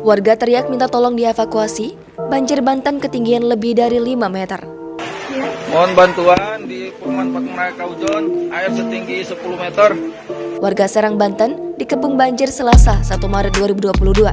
Warga teriak minta tolong dievakuasi, banjir Banten ketinggian lebih dari 5 meter. Mohon bantuan di Perumahan Patung Raya Kaujon, air setinggi 10 meter. Warga Serang, Banten dikepung banjir Selasa 1 Maret 2022.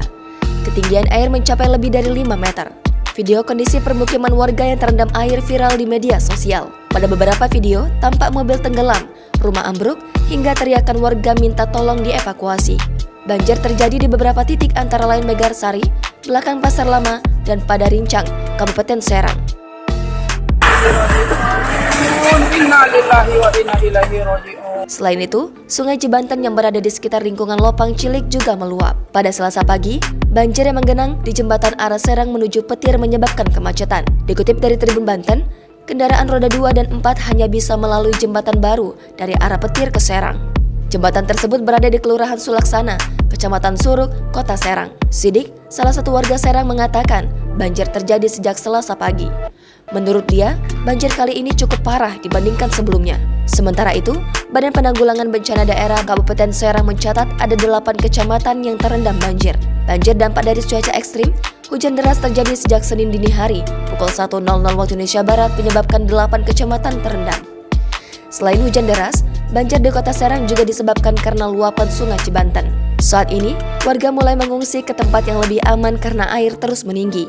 Ketinggian air mencapai lebih dari 5 meter. Video kondisi permukiman warga yang terendam air viral di media sosial. Pada beberapa video, tampak mobil tenggelam, rumah ambruk, hingga teriakan warga minta tolong dievakuasi. Banjir terjadi di beberapa titik antara lain Megarsari, belakang Pasar Lama, dan Padarincang, Kabupaten Serang. Selain itu, Sungai Cibanten yang berada di sekitar lingkungan Lopang Cilik juga meluap. Pada Selasa pagi, banjir yang menggenang di jembatan arah Serang menuju Petir menyebabkan kemacetan. Dikutip dari Tribun Banten, kendaraan roda 2 dan 4 hanya bisa melalui jembatan baru dari arah Petir ke Serang. Jembatan tersebut berada di Kelurahan Sulaksana, Kecamatan Suruk, Kota Serang. Sidik, salah satu warga Serang mengatakan banjir terjadi sejak Selasa pagi. Menurut dia, banjir kali ini cukup parah dibandingkan sebelumnya. Sementara itu, Badan Penanggulangan Bencana Daerah Kabupaten Serang mencatat ada 8 kecamatan yang terendam banjir. Banjir dampak dari cuaca ekstrim, hujan deras terjadi sejak Senin dini hari, pukul 1.00 waktu Indonesia Barat menyebabkan 8 kecamatan terendam. Selain hujan deras, banjir di Kota Serang juga disebabkan karena luapan Sungai Cibanten. Saat ini, warga mulai mengungsi ke tempat yang lebih aman karena air terus meninggi.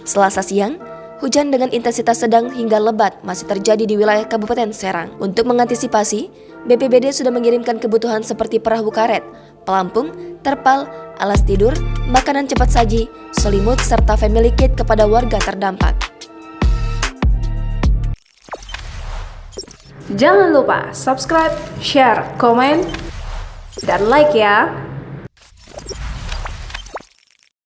Selasa siang, hujan dengan intensitas sedang hingga lebat masih terjadi di wilayah Kabupaten Serang. Untuk mengantisipasi, BPBD sudah mengirimkan kebutuhan seperti perahu karet, pelampung, terpal, alas tidur, makanan cepat saji, selimut, serta family kit kepada warga terdampak. Jangan lupa subscribe, share, komen, dan like ya!